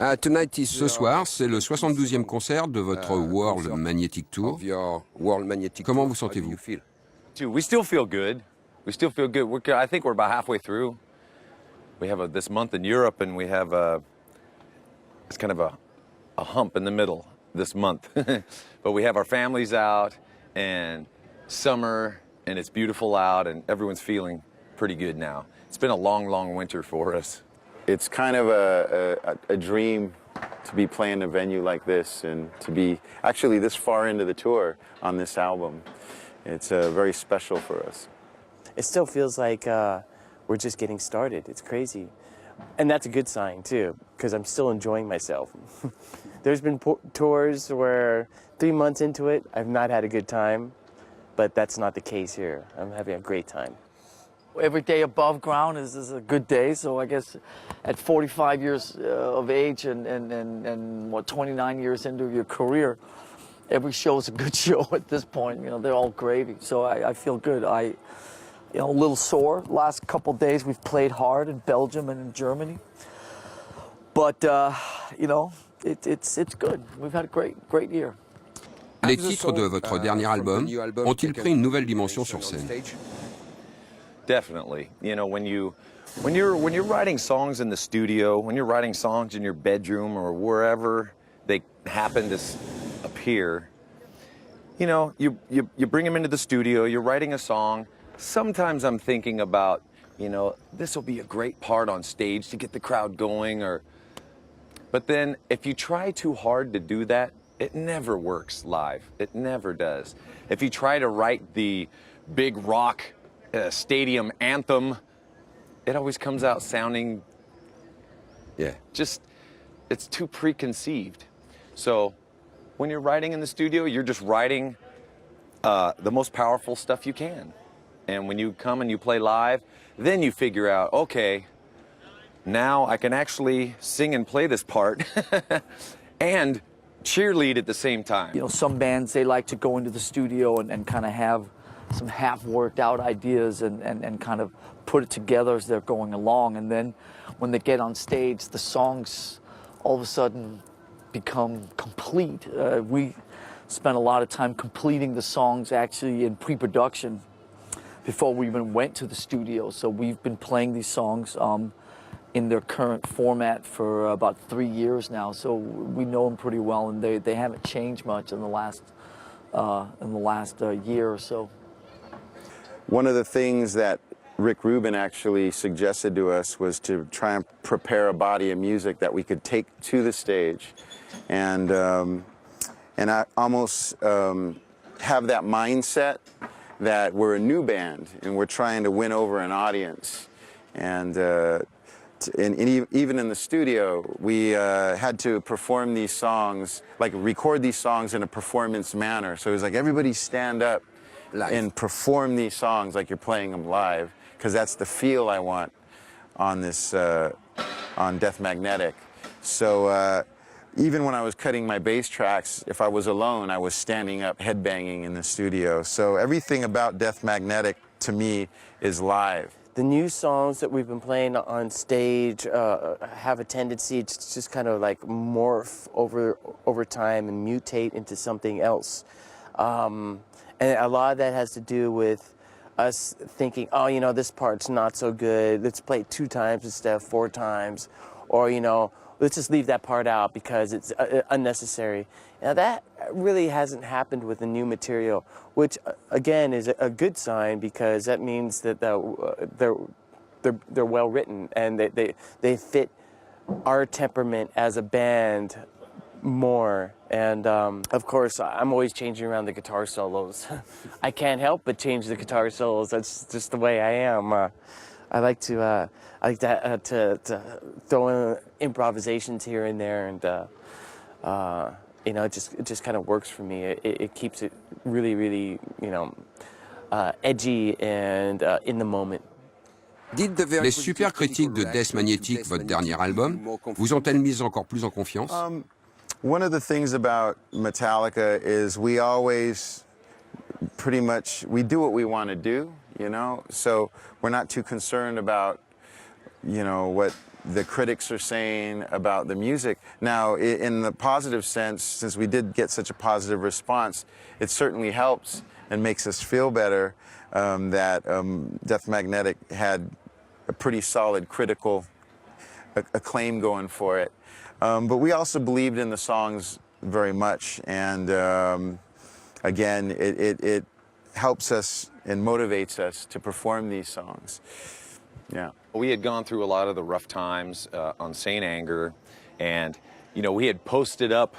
Ce soir, c'est le 72e concert de votre World Magnetic Tour. Comment vous sentez-vous? We still feel good. We still feel good. I think we're about halfway through. We have this month in Europe, and we have it's kind of a hump in the middle this month. But we have our families out, and summer, and it's beautiful out, and everyone's feeling pretty good now. It's been a long, long winter for us. It's kind of a dream to be playing a venue like this and to be actually this far into the tour on this album. It's very special for us. It still feels like we're just getting started. It's crazy. And that's a good sign, too, because I'm still enjoying myself. There's been tours where 3 months into it, I've not had a good time, but that's not the case here. I'm having a great time. Every day above ground is a good day, so I guess at 45 years of age and what, 29 years into your career, every show is a good show at this point. You know, they're all gravy, so I feel good. A little sore. Last couple days we've played hard in Belgium and in Germany, but you know, it's good. We've had a great year. Les titres de votre dernier album ont-ils pris une nouvelle dimension sur scène? Definitely. You know, when you're writing songs in the studio, when you're writing songs in your bedroom or wherever they happen to appear, you know, you bring them into the studio, you're writing a song. Sometimes I'm thinking about, you know, this will be a great part on stage to get the crowd going, but then if you try too hard to do that, it never works live. It never does. If you try to write the big rock stadium anthem, it always comes out sounding, it's too preconceived. So when you're writing in the studio, you're just writing the most powerful stuff you can. And when you come and you play live, then you figure out, okay, now I can actually sing and play this part and cheerlead at the same time. You know, some bands, they like to go into the studio and kind of have some half-worked out ideas and kind of put it together as they're going along. And then when they get on stage, the songs all of a sudden become complete. We spent a lot of time completing the songs actually in pre-production before we even went to the studio. So we've been playing these songs in their current format for about 3 years now. So we know them pretty well, and they haven't changed much in the last year or so. One of the things that Rick Rubin actually suggested to us was to try and prepare a body of music that we could take to the stage, and I almost have that mindset that we're a new band and we're trying to win over an audience, and even in the studio, we had to perform these songs, like record these songs in a performance manner. So it was like everybody stand up live and perform these songs like you're playing them live, because that's the feel I want on this, on Death Magnetic. So even when I was cutting my bass tracks, if I was alone, I was standing up, headbanging in the studio. So everything about Death Magnetic, to me, is live. The new songs that we've been playing on stage have a tendency to just kind of like morph over time and mutate into something else. And a lot of that has to do with us thinking, oh, you know, this part's not so good. Let's play it 2 times instead of 4 times. Or, you know, let's just leave that part out because it's unnecessary. Now, that really hasn't happened with the new material, which, again, is a good sign, because that means that they're well written and they fit our temperament as a band more. And of course, I'm always changing around the guitar solos. I can't help but change the guitar solos. That's just the way I am. I like to throw in improvisations here and there, and you know, it just kind of works for me. It keeps it really, you know, edgy and in the moment. Les super critiques de Death Magnetic, votre dernier album, vous ont-elles mis encore plus en confiance? One of the things about Metallica is we always pretty much, we do what we want to do, you know? So we're not too concerned about, you know, what the critics are saying about the music. Now, in the positive sense, since we did get such a positive response, it certainly helps and makes us feel better that Death Magnetic had a pretty solid critical acclaim going for it. But we also believed in the songs very much, and again, it helps us and motivates us to perform these songs. Yeah. We had gone through a lot of the rough times on Saint Anger, and we had posted up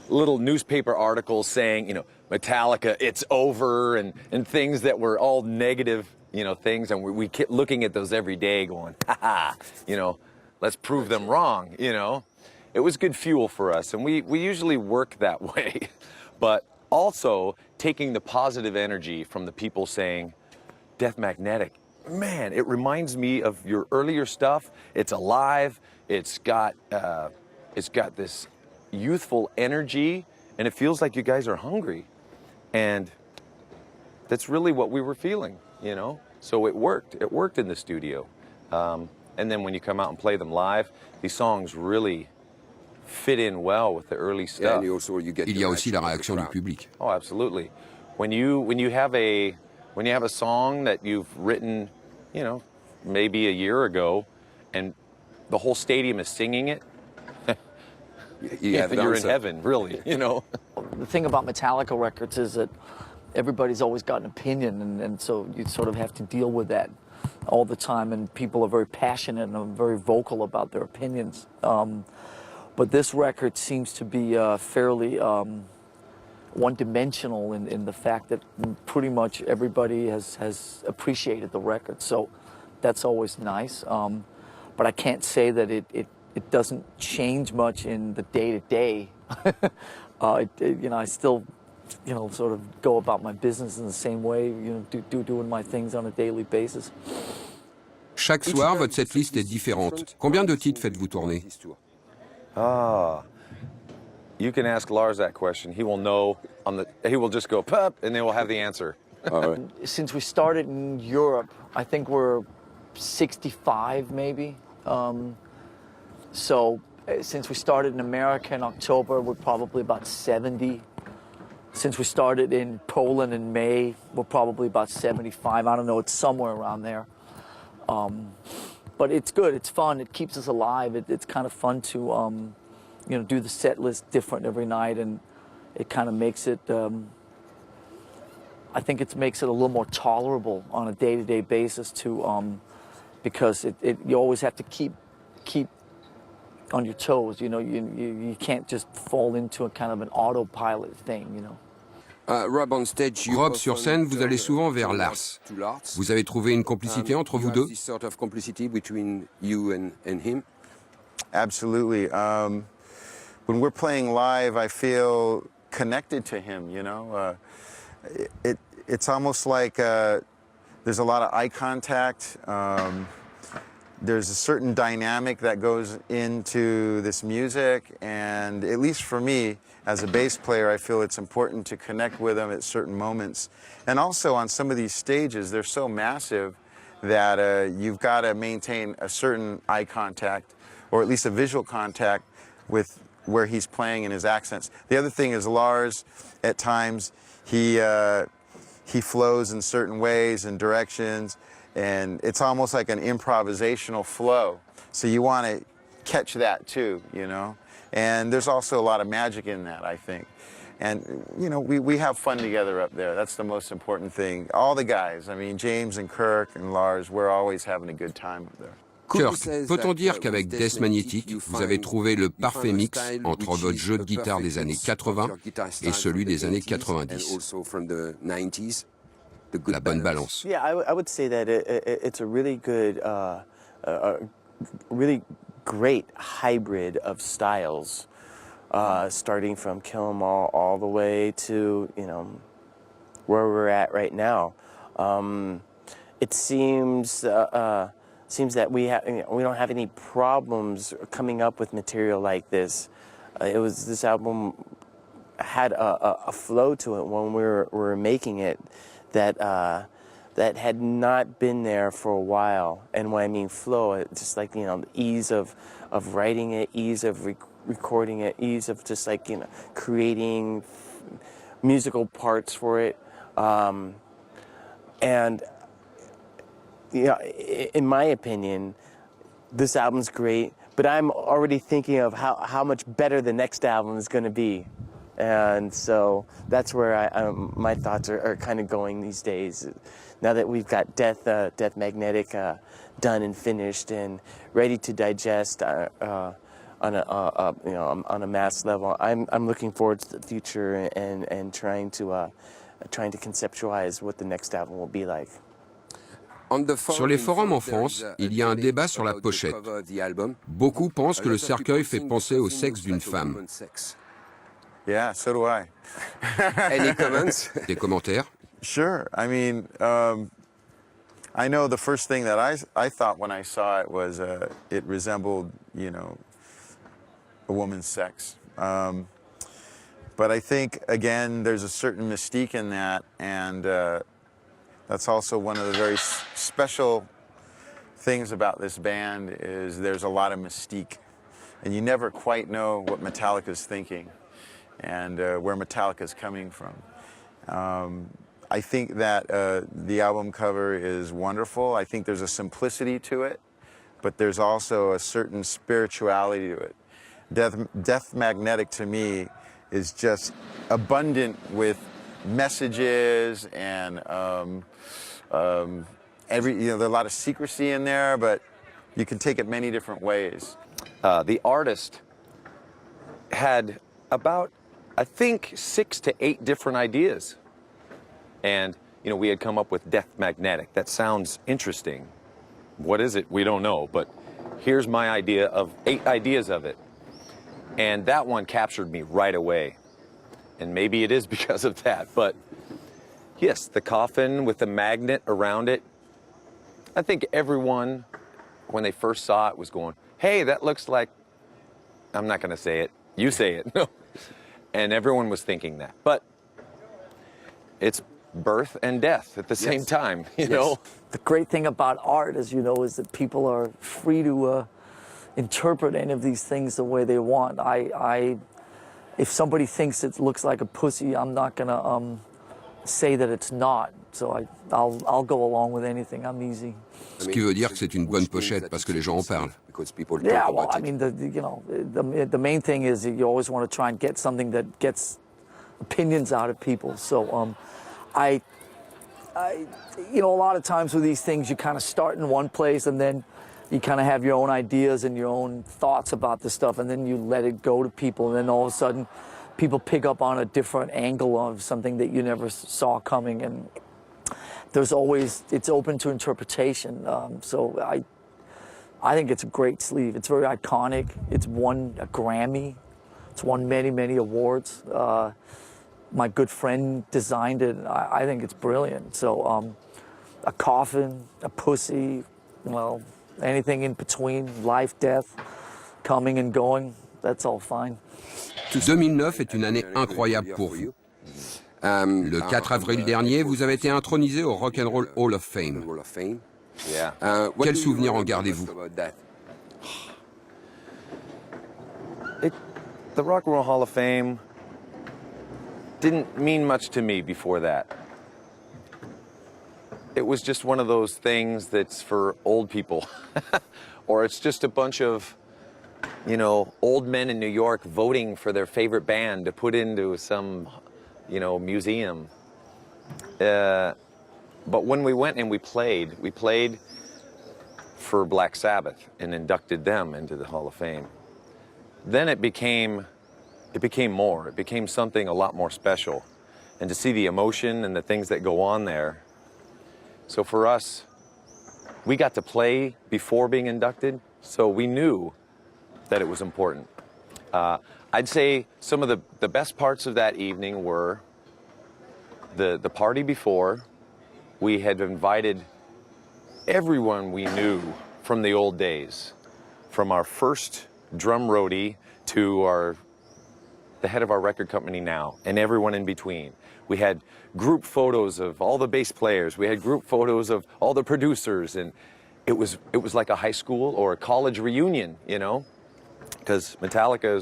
little newspaper articles saying, Metallica, it's over, and things that were all negative, things, and we kept looking at those every day going, ha ha, let's prove them wrong, It was good fuel for us, and we usually work that way, but also taking the positive energy from the people saying, Death Magnetic, man, it reminds me of your earlier stuff. It's alive. It's got this youthful energy, and it feels like you guys are hungry. And that's really what we were feeling, So it worked. It worked in the studio. And then when you come out and play them live, these songs really fit in well with the early stuff. Il y a aussi la réaction du public. Oh, absolutely. When you have a song that you've written, maybe a year ago, and the whole stadium is singing it, you're in heaven, really, The thing about Metallica records is that everybody's always got an opinion, and so you sort of have to deal with that all the time, and people are very passionate and very vocal about their opinions. But this record seems to be fairly one-dimensional in the fact that pretty much everybody has appreciated the record, so that's always nice. But I can't say that it doesn't change much in the day-to-day. I still, sort of go about my business in the same way, doing my things on a daily basis. Chaque soir, votre setlist est différente. Combien de titres faites-vous tourner? You can ask Lars that question. He will know. He will just go pop, and they will have the answer. All right. Since we started in Europe, I think we're 65 maybe. So since we started in America in October, we're probably about 70. Since we started in Poland in May, we're probably about 75. I don't know, it's somewhere around there. But it's good, it's fun, it keeps us alive. It's kind of fun to do the set list different every night, and it kind of makes it, I think it makes it a little more tolerable on a day-to-day basis too, because you always have to keep on your toes, you can't just fall into a kind of an autopilot thing, Rob, sur scène, vous allez souvent vers Lars. Vous avez trouvé une complicité entre vous deux? Absolutely. When we're playing live, I feel connected to him, It's almost like there's a lot of eye contact. There's a certain dynamic that goes into this music, and at least for me, as a bass player, I feel it's important to connect with him at certain moments. And also on some of these stages, they're so massive that you've got to maintain a certain eye contact, or at least a visual contact with where he's playing and his accents. The other thing is Lars, at times, he flows in certain ways and directions, and it's almost like an improvisational flow. So you want to catch that too, And there's also a lot of magic in that, I think. And, we have fun together up there. That's the most important thing. All the guys, James and Kirk and Lars, we're always having a good time up there. Kirk, peut-on dire qu'avec Death Magnetic, vous avez trouvé le parfait mix entre votre jeu de guitare des années 80 et celui des années 90? La bonne balance. Yeah, I would say that it's a really good, really great hybrid of styles, starting from Kill 'Em all the way to, where we're at right now. It seems that we don't have any problems coming up with material like this. This album had a flow to it when we were making it that that had not been there for a while. And when I mean flow, it's just like, the ease of writing it, ease of recording it, ease of just like, creating musical parts for it. And in my opinion, this album's great, but I'm already thinking of how much better the next album is going to be. And so that's where my thoughts are kind of going these days. Now that we've got Death Magnetic done and finished and ready to digest on a mass level, I'm looking forward to the future and trying to conceptualize what the next album will be like. Sur les forums en France, il y a un débat sur la pochette. Beaucoup pensent que le cercueil fait penser au sexe d'une femme. Yeah, so do I. Any comments? Des commentaires? Sure. I mean, I know the first thing that I thought when I saw it was it resembled, a woman's sex. But I think, again, there's a certain mystique in that, and that's also one of the very special things about this band is there's a lot of mystique, and you never quite know what Metallica's thinking and where Metallica's coming from. I think that the album cover is wonderful. I think there's a simplicity to it, but there's also a certain spirituality to it. Death Magnetic to me is just abundant with messages and there's a lot of secrecy in there, but you can take it many different ways. The artist had about, I think, 6 to 8 different ideas. And, we had come up with Death Magnetic. That sounds interesting. What is it? We don't know, but here's my idea of 8 ideas of it. And that one captured me right away. And maybe it is because of that, but yes, the coffin with the magnet around it. I think everyone, when they first saw it, was going, hey, that looks like, I'm not going to say it, you say it. No. And everyone was thinking that. But it's birth and death at the same time, you know. The great thing about art, as you know, is that people are free to interpret any of these things the way they want. If somebody thinks it looks like a pussy, I'm not gonna say that it's not. So I'll go along with anything. I'm easy. Ce qui veut dire que c'est une bonne pochette parce que les gens en parlent. Yeah, well, I mean, the main thing is you always want to try and get something that gets opinions out of people. So a lot of times with these things, you kind of start in one place and then you kind of have your own ideas and your own thoughts about the stuff, and then you let it go to people, and then all of a sudden people pick up on a different angle of something that you never saw coming, and it's open to interpretation. So I think it's a great sleeve. It's very iconic. It's won a Grammy. It's won many, many awards. My good friend designed it. I think it's brilliant. So a coffin, a pussy, well, anything in between, life, death, coming and going, that's all fine. 2009 est une année incroyable pour vous. Le 4 avril dernier, vous avez été intronisé au Rock and Roll Hall of Fame. Quel souvenir en gardez-vous? The Rock and Roll Hall of Fame didn't mean much to me before that. It was just one of those things that's for old people. Or it's just a bunch of, old men in New York voting for their favorite band to put into some, museum. But when we went and we played for Black Sabbath and inducted them into the Hall of Fame. Then it became more. It became something a lot more special. And to see the emotion and the things that go on there. So for us, we got to play before being inducted, so we knew that it was important. I'd say some of the best parts of that evening were the party before. We had invited everyone we knew from the old days, from our first drum roadie to the head of our record company now, and everyone in between. We had group photos of all the bass players. We had group photos of all the producers, and it was like a high school or a college reunion, you know, because Metallica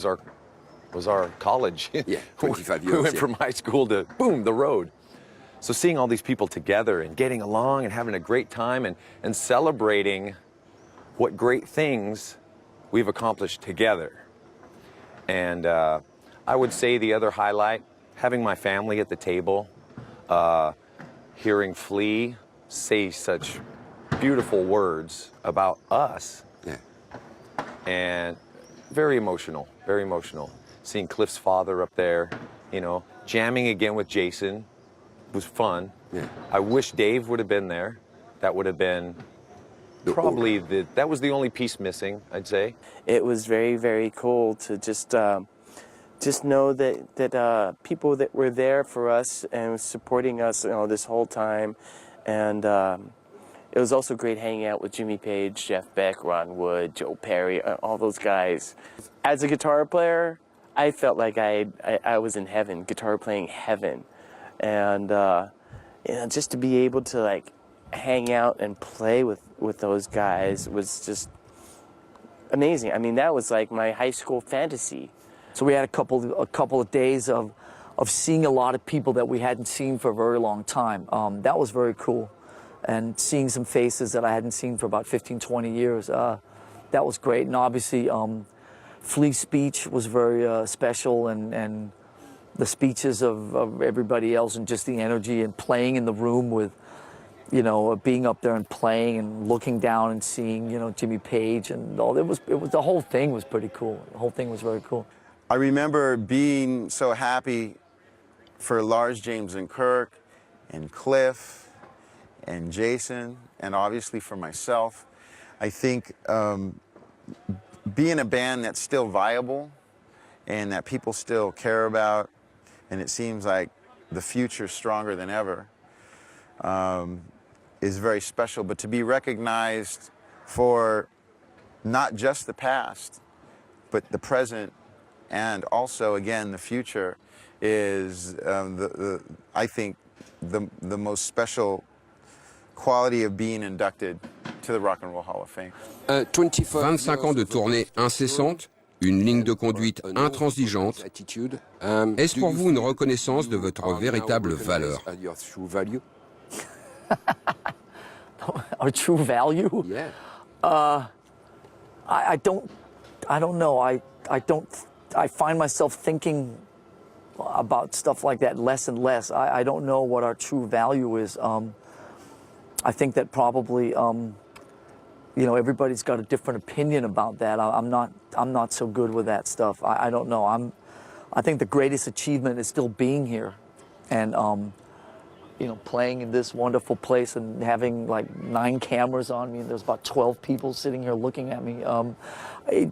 was our college. Yeah, 25 We years. went Yeah. from high school to boom, the road. So seeing all these people together and getting along and having a great time and celebrating what great things we've accomplished together. And I would say the other highlight, having my family at the table, hearing Flea say such beautiful words about us, Yeah. and very emotional, very emotional. Seeing Cliff's father up there, you know, jamming again with Jason was fun. Yeah. I wish Dave would have been there. That would have been probably that was the only piece missing, I'd say. It was very, very cool to just know that people that were there for us and supporting us, you know, this whole time, and it was also great hanging out with Jimmy Page, Jeff Beck, Ron Wood, Joe Perry, all those guys. As a guitar player, I felt like I was in heaven, guitar playing heaven, and you know, just to be able to like hang out and play with those guys was just amazing. I mean, that was like my high school fantasy. So we had a couple of days of seeing a lot of people that we hadn't seen for a very long time. That was very cool. And seeing some faces that I hadn't seen for about 15, 20 years. That was great. And obviously, Flea's speech was very special, and the speeches of everybody else, and just the energy and playing in the room with, you know, being up there and playing and looking down and seeing, you know, Jimmy Page and all. It was the whole thing was pretty cool. The whole thing was very cool. I remember being so happy for Lars, James, and Kirk, and Cliff, and Jason, and obviously for myself. I think being a band that's still viable and that people still care about, and it seems like the future's stronger than ever, is very special. But to be recognized for not just the past, but the present, and also, again, the future is, I think, the most special quality of being inducted to the Rock and Roll Hall of Fame. 25 ans de tournée incessante, une ligne de conduite intransigeante. Est-ce pour vous une reconnaissance de votre véritable valeur? Our true value? Yeah. I don't know. I find myself thinking about stuff like that less and less. I don't know what our true value is. I think that probably, you know, everybody's got a different opinion about that. I'm not so good with that stuff. I don't know. I think the greatest achievement is still being here, and you know, playing in this wonderful place and having like 9 cameras on me, and there's about 12 people sitting here looking at me.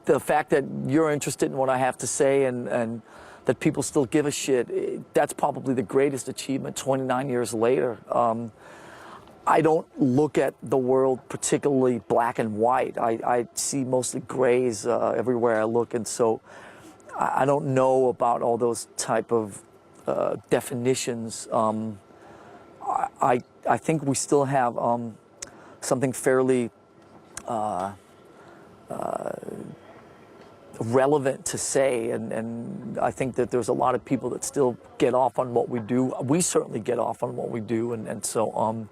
The fact that you're interested in what I have to say and that people still give a shit, that's probably the greatest achievement 29 years later. I don't look at the world particularly black and white. I see mostly grays everywhere I look, and so I don't know about all those type of definitions. I think we still have something fairly relevant to say, and I think that there's a lot of people that still get off on what we do. We certainly get off on what we do, and so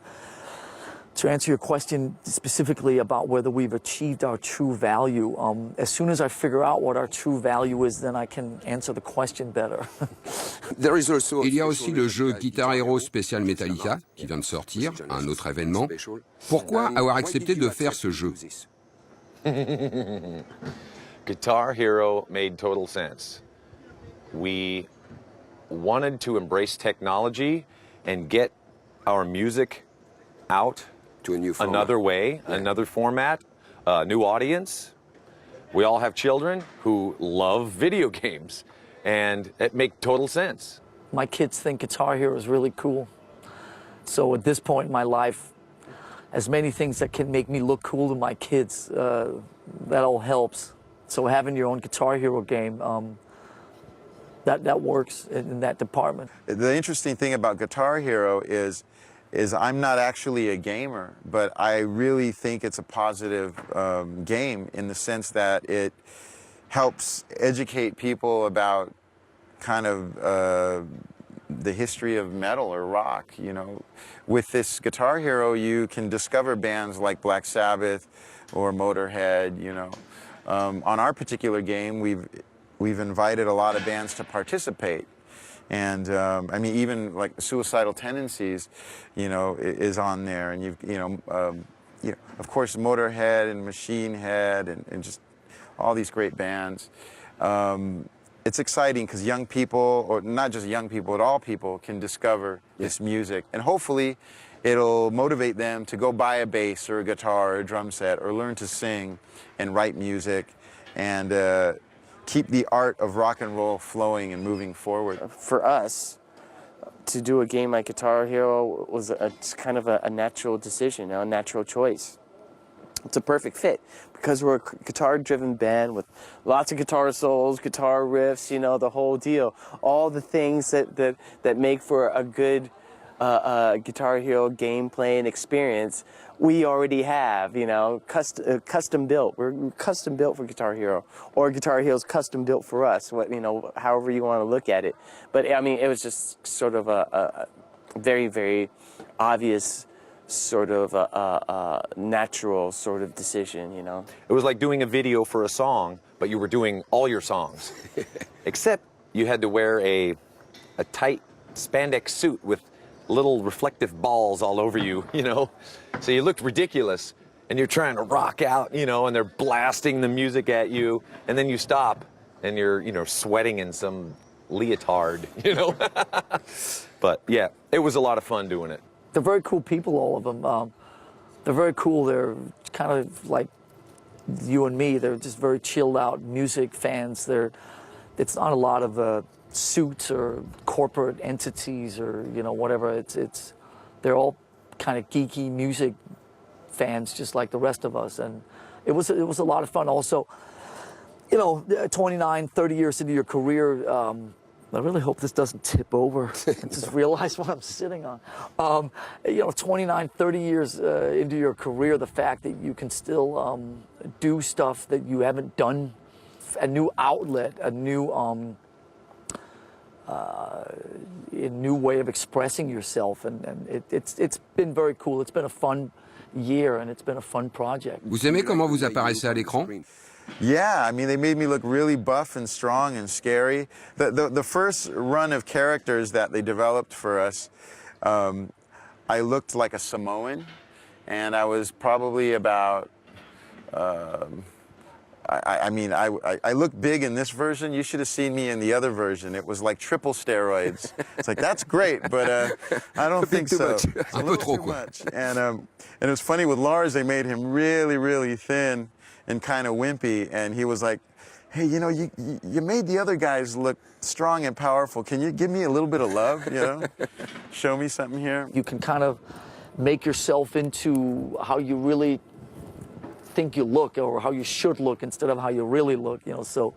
to answer your question specifically about whether we've achieved our true value, as soon as I figure out what our true value is, then I can answer the question better. Il y a aussi le jeu Guitar Hero spécial Metallica, qui vient de sortir, un autre événement. Pourquoi avoir accepté de faire ce jeu? Guitar Hero made total sense. We wanted to embrace technology and get our music out To a new format. another way, another format, new audience. We all have children who love video games, and it makes total sense. My kids think Guitar Hero is really cool. So at this point in my life, as many things that can make me look cool to my kids, that all helps. So having your own Guitar Hero game, that works in that department. The interesting thing about Guitar Hero is I'm not actually a gamer, but I really think it's a positive game in the sense that it helps educate people about kind of the history of metal or rock, you know. With this Guitar Hero, you can discover bands like Black Sabbath or Motorhead, you know. On our particular game, we've invited a lot of bands to participate. And I mean, even like Suicidal Tendencies, you know, is on there. And you know, of course, Motorhead and Machine Head and just all these great bands. It's exciting because young people, or not just young people, but all people can discover this music. And hopefully it'll motivate them to go buy a bass or a guitar or a drum set or learn to sing and write music and keep the art of rock and roll flowing and moving forward. For us, to do a game like Guitar Hero was it's kind of a natural decision, a natural choice. It's a perfect fit because we're a guitar-driven band with lots of guitar solos, guitar riffs, you know, the whole deal. All the things that make for a good Guitar Hero gameplay and experience, we already have, you know, custom built. We're custom built for Guitar Hero, or Guitar Hero's custom built for us. What, you know, however you want to look at it. But I mean, it was just sort of a very, very obvious sort of a natural sort of decision, you know. It was like doing a video for a song, but you were doing all your songs. Except you had to wear a tight spandex suit with little reflective balls all over you, you know. So you looked ridiculous, and you're trying to rock out, you know, and they're blasting the music at you, and then you stop, and you're, you know, sweating in some leotard, you know. But yeah, it was a lot of fun doing it. They're very cool people, all of them. They're very cool. They're kind of like you and me. They're just very chilled out music fans. It's not a lot of suits or corporate entities or, you know, whatever. They're all kind of geeky music fans, just like the rest of us. And it was a lot of fun. Also, you know, 29, 30 years into your career. I really hope this doesn't tip over and just realize what I'm sitting on. You know, 29, 30 years into your career, the fact that you can still do stuff that you haven't done, a new outlet, a new way of expressing yourself, and it's been very cool. It's been a fun year, and it's been a fun project. Vous aimez comment vous apparaissez à l'écran? Yeah, I mean, they made me look really buff and strong and scary. The first run of characters that they developed for us, I looked like a Samoan, and I was probably about, I look big in this version. You should have seen me in the other version. It was like triple steroids. It's like, that's great, but I don't think so. It's a little too much. And it was funny with Lars, they made him really, really thin and kind of wimpy, and he was like, hey, you know, you made the other guys look strong and powerful. Can you give me a little bit of love, you know? Show me something here. You can kind of make yourself into how you really think you look, or how you should look, instead of how you really look, you know. So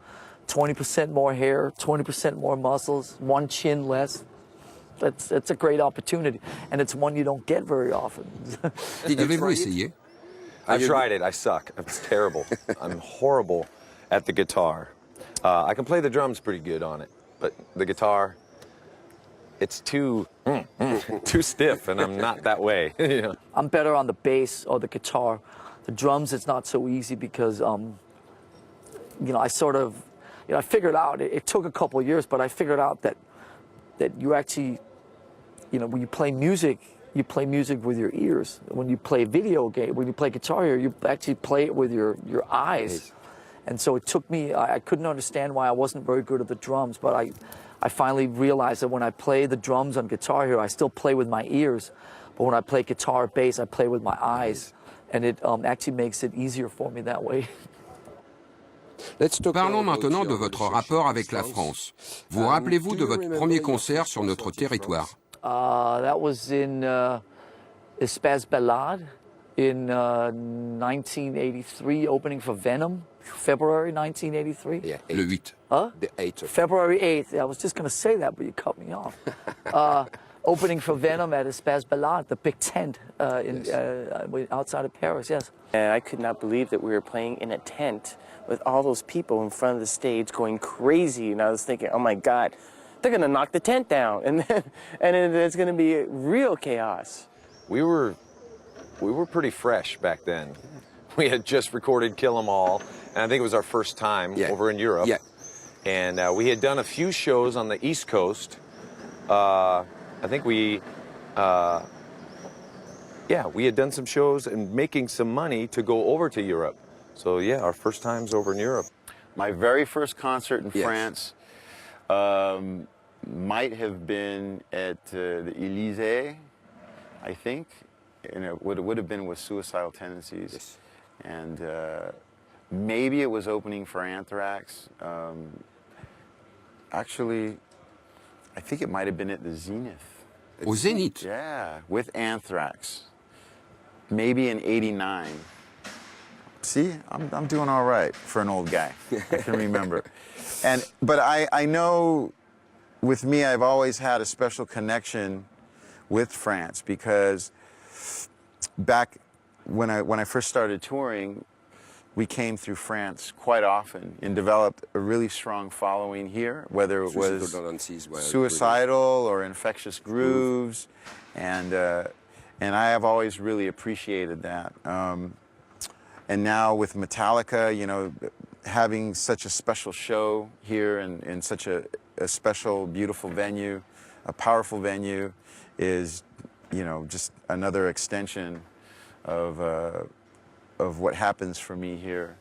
20% more hair, 20% more muscles, one chin less. That's a great opportunity, and it's one you don't get very often. Avez-vous essayé? I've tried it. I suck. It's terrible. I'm horrible at the guitar. I can play the drums pretty good on it, but the guitar, it's too stiff, and I'm not that way. You know? I'm better on the bass or the guitar. The drums, it's not so easy because, you know, I sort of, you know, I figured out, it took a couple of years, but I figured out that you actually, you know, when you play music with your ears. When you play video game, when you play Guitar Hero, you actually play it with your eyes. And so it took me, I couldn't understand why I wasn't very good at the drums, but I finally realized that when I play the drums on Guitar Hero, I still play with my ears, but when I play guitar, bass, I play with my eyes. And it actually makes it easier for me that way. Parlons maintenant de votre rapport avec la France. Vous rappelez-vous de votre premier concert sur notre territoire? That was in Espace Ballade in 1983, opening for Venom, February 1983. Yeah, Le 8. Huh? The 8th. February 8th. I was just going to say that, but you cut me off. Opening for Venom at Espace Ballade, the big tent outside of Paris, yes. And I could not believe that we were playing in a tent with all those people in front of the stage going crazy. And I was thinking, oh my God, they're going to knock the tent down. And then it's going to be real chaos. We were pretty fresh back then. We had just recorded Kill 'Em All, and I think it was our first time over in Europe. Yeah. And we had done a few shows on the East Coast. I think we had done some shows and making some money to go over to Europe. So yeah, our first times over in Europe. My very first concert in Yes. France might have been at the Élysée, I think, and it would have been with Suicidal Tendencies. Yes. And maybe it was opening for Anthrax. Actually, I think it might have been at the Zenith. Au Zénith. Yeah, with Anthrax. Maybe in '89. See, I'm doing all right for an old guy. I can remember. But I know with me, I've always had a special connection with France because back when I first started touring, we came through France quite often and developed a really strong following here, whether it was Suicidal or Infectious Grooves, and I have always really appreciated that. And now with Metallica, you know, having such a special show here and such a special, beautiful venue, a powerful venue, is, you know, just another extension of what happens for me here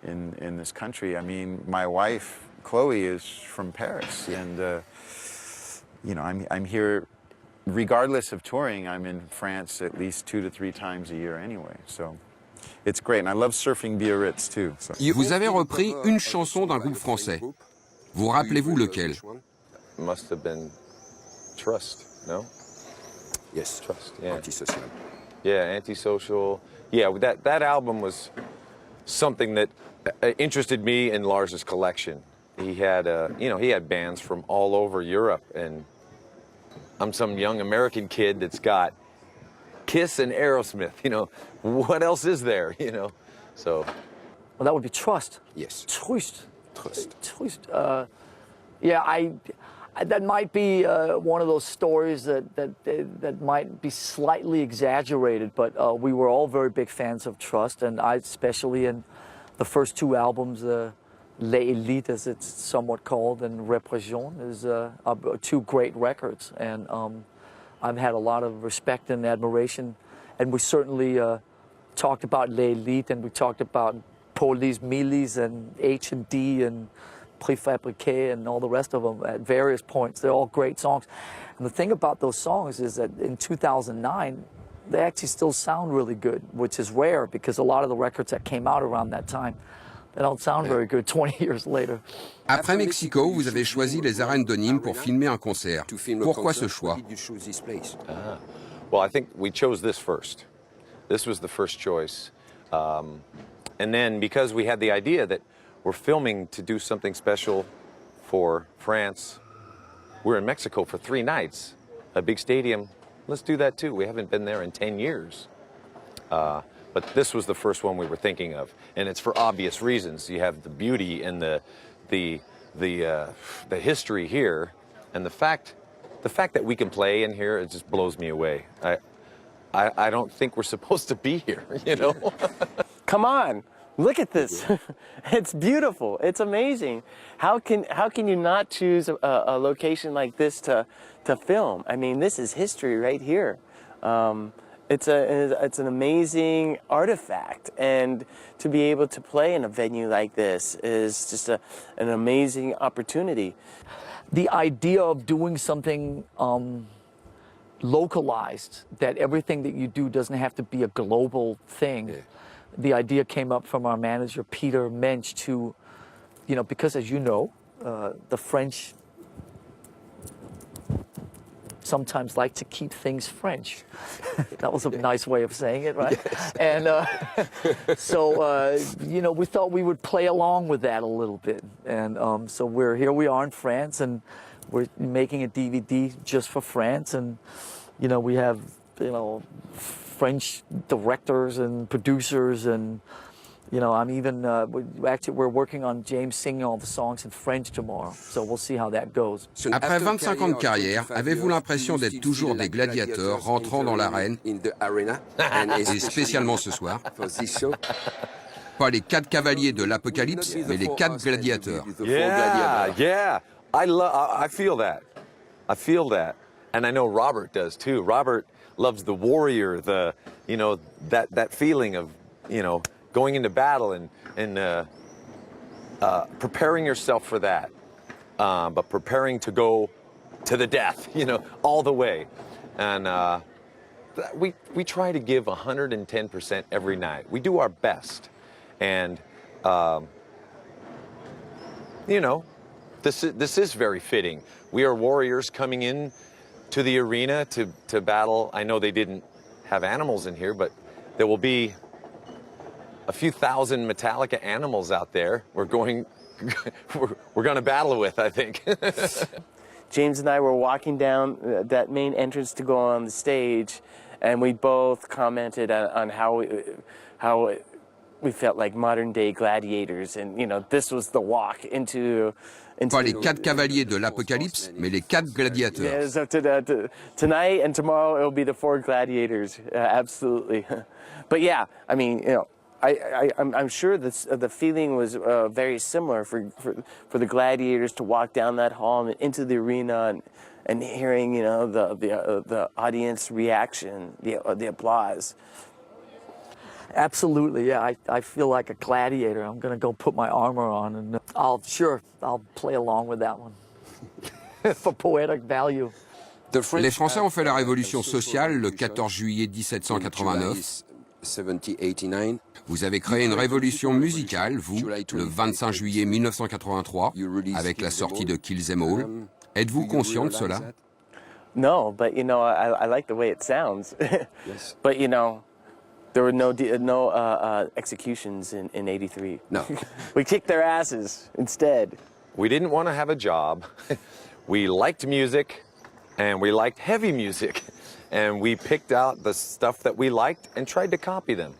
in this country. I mean, my wife, Chloe, is from Paris, and you know, I'm here, regardless of touring, I'm in France at least 2 to 3 times a year anyway, so it's great, and I love surfing Biarritz too. So. Vous avez repris une chanson d'un groupe français. Vous rappelez-vous lequel? Must have been Trust, no? Yes, Trust, yeah. Antisocial. Yeah, Antisocial. Yeah, that album was something that interested me in Lars's collection. He had, he had bands from all over Europe, and I'm some young American kid that's got Kiss and Aerosmith. You know, what else is there? You know, so. Well, that would be Trust. Yes. Trust. Trust. Trust. Yeah, that might be one of those stories that might be slightly exaggerated, but we were all very big fans of Trust, and I especially in the first 2 albums, L'Élite, as it's somewhat called, and Répression, is 2 great records, and I've had a lot of respect and admiration, and we certainly talked about L'Élite, and we talked about Police Milice and H&D and Préfabriqué and all the rest of them at various points. They're all great songs. And the thing about those songs is that in 2009, they actually still sound really good, which is rare because a lot of the records that came out around that time, they don't sound very good 20 years later. Après Mexico, vous avez choisi les arènes de Nîmes pour filmer un concert. Pourquoi ce choix? Well, I think we chose this first. This was the first choice. And then because we had the idea that we're filming to do something special for France, we're in Mexico for 3 nights, a big stadium. Let's do that too. We haven't been there in 10 years. But this was the first one we were thinking of, and it's for obvious reasons. You have the beauty and the history here, and the fact that we can play in here, it just blows me away. I don't think we're supposed to be here, you know? Come on, look at this. It's beautiful. It's amazing. How can you not choose a location like this to film? I mean, this is history right here. It's an amazing artifact, and to be able to play in a venue like this is just an amazing opportunity. The idea of doing something localized, that everything that you do doesn't have to be a global thing. Yeah. The idea came up from our manager, Peter Mensch, to, you know, because as you know, the French sometimes like to keep things French. That was a nice way of saying it, right? Yes. And so, you know, we thought we would play along with that a little bit. And so here we are in France, and we're making a DVD just for France. And, you know, we have, you know, French directors and producers, and you know, I'm even we're working on James singing all the songs in French tomorrow, so we'll see how that goes. Après 25 ans de carrière, avez-vous l'impression d'être toujours des gladiateurs rentrant dans l'arène, et spécialement ce soir? Pas les 4 cavaliers de l'Apocalypse, mais les 4 gladiateurs. Yeah. I feel that. I feel that. And I know Robert does too. Robert loves the warrior, you know, that feeling of, you know, going into battle and preparing yourself for that, but preparing to go to the death, you know, all the way. And we try to give 110% every night. We do our best. And, you know, this is very fitting. We are warriors coming in to the arena to battle. I know they didn't have animals in here, but there will be a few thousand Metallica animals out there we're going to battle with, I think. James and I were walking down that main entrance to go on the stage, and we both commented on how we felt like modern day gladiators, and you know, this was the walk into Pas les 4 cavaliers de l'Apocalypse, mais les 4 gladiateurs. Yeah, so tonight and tomorrow it'll be the 4 gladiators, absolutely. But yeah, I mean, you know, I'm sure the feeling was very similar for the gladiators to walk down that hall and into the arena and hearing, you know, the audience reaction, the applause. Absolutely, yeah. I feel like a gladiator. I'm going to go put my armor on, and I'll play along with that one for poetic value. Les Français ont fait la révolution sociale le 14 juillet 1789. Vous avez créé une révolution musicale, vous, le 25 juillet 1983, avec la sortie de Kill Them All. Êtes-vous conscient de cela? No, but you know, I like the way it sounds. Yes. But you know, there were no executions in '83. No. We kicked their asses instead. We didn't want to have a job. We liked music, and we liked heavy music. And we picked out the stuff that we liked and tried to copy them.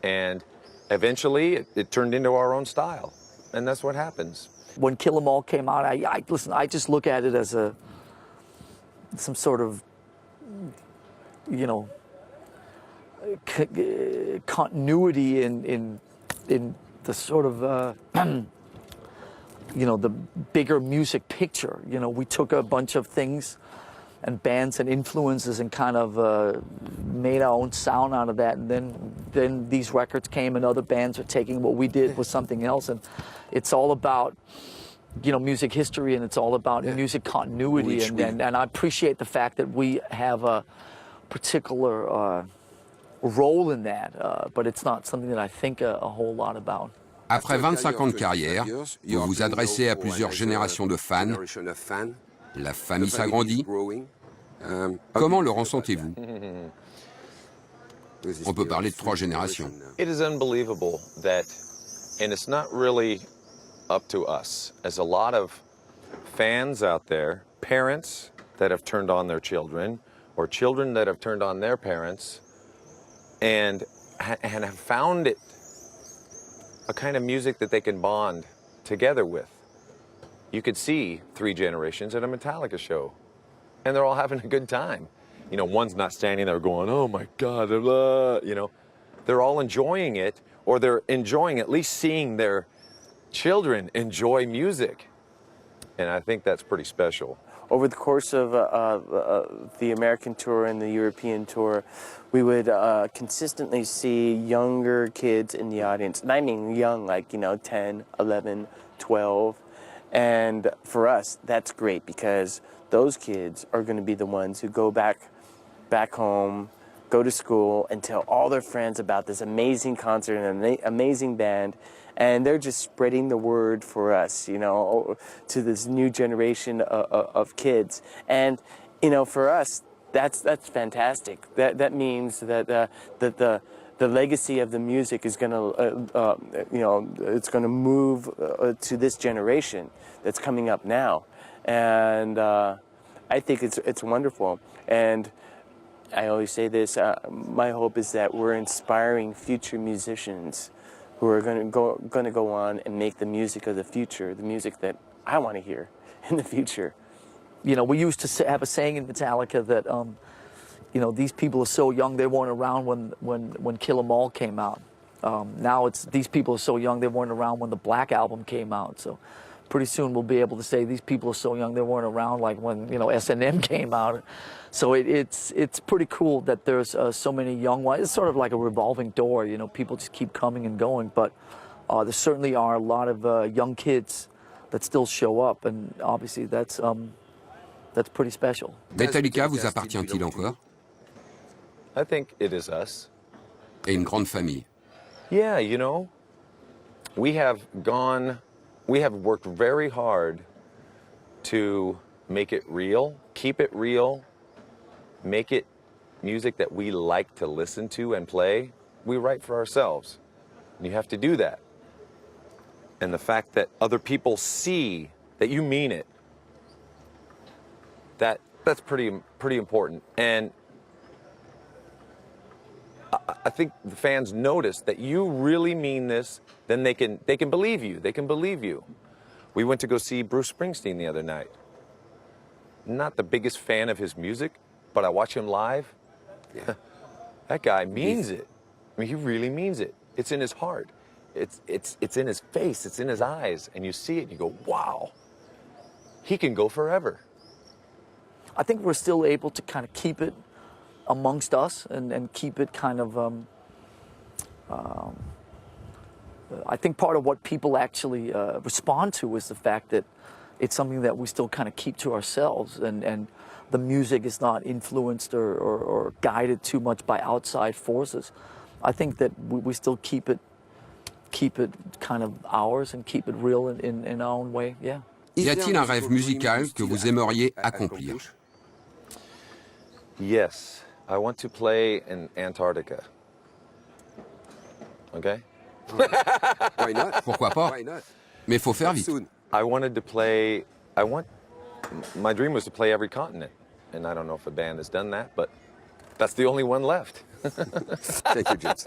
And eventually, it turned into our own style. And that's what happens. When Kill 'Em All came out, I just look at it as some sort of, you know, continuity in the sort of, you know, the bigger music picture. You know, we took a bunch of things and bands and influences and kind of made our own sound out of that. And then these records came, and other bands are taking what we did with something else. And it's all about, you know, music history, and it's all about music continuity. And I appreciate the fact that we have a particular role in that, but it's not something that I think a whole lot about. Après 25 ans de carrière, vous vous adressez à plusieurs générations de fans. La famille s'agrandit. Comment le ressentez-vous? On peut parler de 3 générations. It is unbelievable that, and it's not really up to us, as a lot of fans out there, parents that have turned on their children, or children that have turned on their parents, and have found it a kind of music that they can bond together with. You could see 3 generations at a Metallica show, and they're all having a good time. You know, one's not standing there going, oh my God, you know. They're all enjoying it, or they're enjoying at least seeing their children enjoy music. And I think that's pretty special. Over the course of the American tour and the European tour, we would consistently see younger kids in the audience. And I mean young, like, you know, 10, 11, 12. And for us, that's great, because those kids are going to be the ones who go back home, go to school, and tell all their friends about this amazing concert and an amazing band. And they're just spreading the word for us, you know, to this new generation of kids. And You know, for us, that's fantastic. That means that the legacy of the music is going to, you know, it's going to move to this generation that's coming up now, and I think it's wonderful. And I always say this: my hope is that we're inspiring future musicians who are going to go on and make the music of the future, the music that I want to hear in the future. You know, we used to have a saying in Metallica that, you know, these people are so young they weren't around when Kill 'Em All came out. Now it's these people are so young they weren't around when the Black Album came out. So pretty soon we'll be able to say these people are so young they weren't around like when, you know, S&M came out. So it's pretty cool that there's so many young ones. It's sort of like a revolving door, you know, people just keep coming and going. But there certainly are a lot of young kids that still show up, and obviously that's pretty special. Metallica vous appartient-il encore? I think it is us. Et une grande famille. Yeah, you know, we have worked very hard to make it real, keep it real, make it music that we like to listen to and play. We write for ourselves, and you have to do that. And the fact that other people see that you mean it, that's pretty important. And I think the fans notice that you really mean this, then they can believe you. They can believe you. We went to go see Bruce Springsteen the other night. Not the biggest fan of his music, but I watch him live. Yeah. That guy means it. I mean, he really means it. It's in his heart. It's in his face. It's in his eyes. And you see it and you go, wow, he can go forever. I think we're still able to kind of keep it amongst us and keep it kind of, I think part of what people actually respond to is the fact that it's something that we still kind of keep to ourselves, and the music is not influenced or guided too much by outside forces. I think that we still keep it kind of ours and keep it real in our own way, yeah. Y a-t-il un rêve musical que vous aimeriez accomplir? Yes, I want to play in Antarctica. Okay? Why not? Pourquoi pas? Why not? Mais faut faire vite. I wanted to play, my dream was to play every continent. And I don't know if a band has done that, but that's the only one left. Thank you, James.